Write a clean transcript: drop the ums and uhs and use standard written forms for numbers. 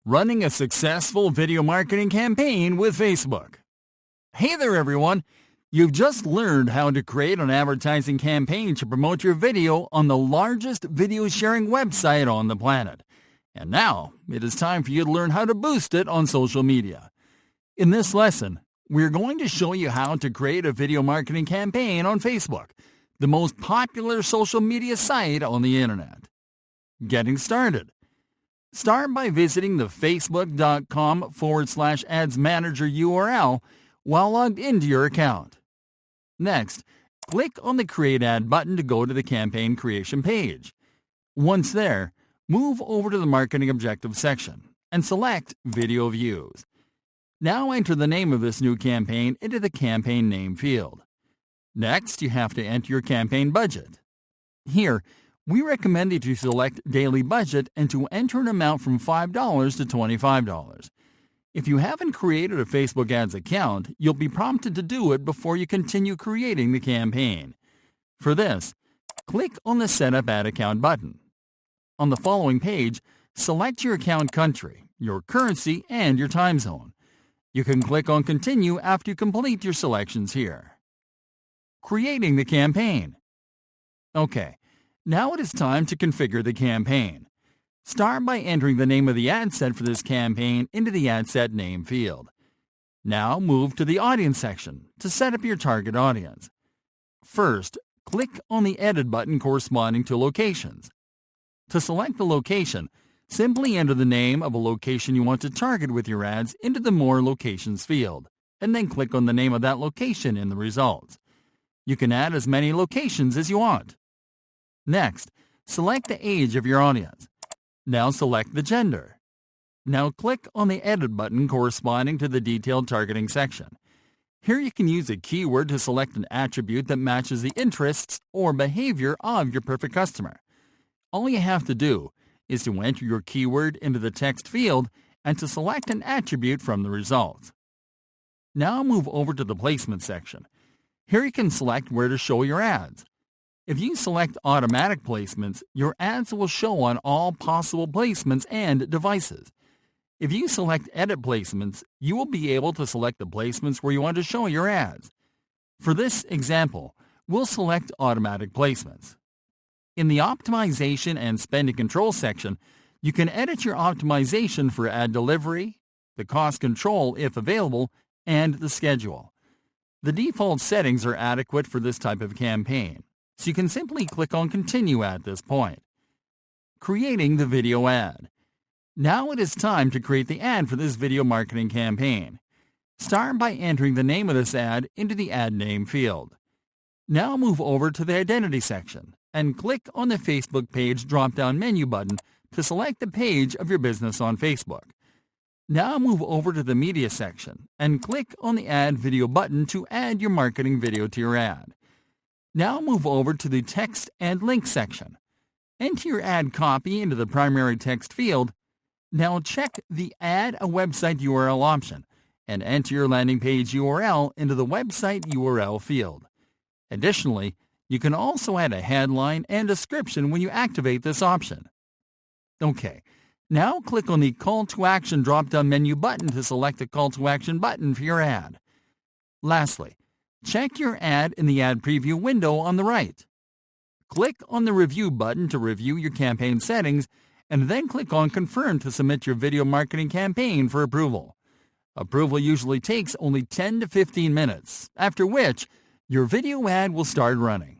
Running a successful video marketing campaign with Facebook. Hey there everyone! You've just learned how to create an advertising campaign to promote your video on the largest video sharing website on the planet. And now, it is time for you to learn how to boost it on social media. In this lesson, we're going to show you how to create a video marketing campaign on Facebook, the most popular social media site on the internet. Getting started. Start by visiting the facebook.com/ads manager URL while logged into your account. Next, click on the Create Ad button to go to the campaign creation page. Once there, move over to the Marketing Objectives section and select Video Views. Now enter the name of this new campaign into the Campaign Name field. Next, you have to enter your campaign budget. Here, we recommend that you select Daily Budget and to enter an amount from $5 to $25. If you haven't created a Facebook Ads account, you'll be prompted to do it before you continue creating the campaign. For this, click on the Set Up Ad Account button. On the following page, select your account country, your currency, and your time zone. You can click on Continue after you complete your selections here. Creating the campaign. Okay. Now it is time to configure the campaign. Start by entering the name of the ad set for this campaign into the ad set name field. Now move to the audience section to set up your target audience. First, click on the Edit button corresponding to locations. To select the location, simply enter the name of a location you want to target with your ads into the More Locations field, and then click on the name of that location in the results. You can add as many locations as you want. Next, select the age of your audience. Now select the gender. Now click on the Edit button corresponding to the Detailed Targeting section. Here you can use a keyword to select an attribute that matches the interests or behavior of your perfect customer. All you have to do is to enter your keyword into the text field and to select an attribute from the results. Now move over to the Placement section. Here you can select where to show your ads. If you select Automatic Placements, your ads will show on all possible placements and devices. If you select Edit Placements, you will be able to select the placements where you want to show your ads. For this example, we'll select Automatic Placements. In the Optimization and Spending Control section, you can edit your optimization for ad delivery, the cost control if available, and the schedule. The default settings are adequate for this type of campaign, so you can simply click on Continue at this point. Creating the video ad. Now it is time to create the ad for this video marketing campaign. Start by entering the name of this ad into the Ad Name field. Now move over to the Identity section and click on the Facebook Page drop-down menu button to select the page of your business on Facebook. Now move over to the Media section and click on the Add Video button to add your marketing video to your ad. Now move over to the Text and Link section. Enter your ad copy into the primary text field. Now check the Add a Website URL option and enter your landing page URL into the Website URL field. Additionally, you can also add a headline and description when you activate this option. Okay, now click on the Call to Action drop-down menu button to select the Call to Action button for your ad. Lastly, check your ad in the Ad Preview window on the right. Click on the Review button to review your campaign settings, and then click on Confirm to submit your video marketing campaign for approval. Approval usually takes only 10 to 15 minutes, after which your video ad will start running.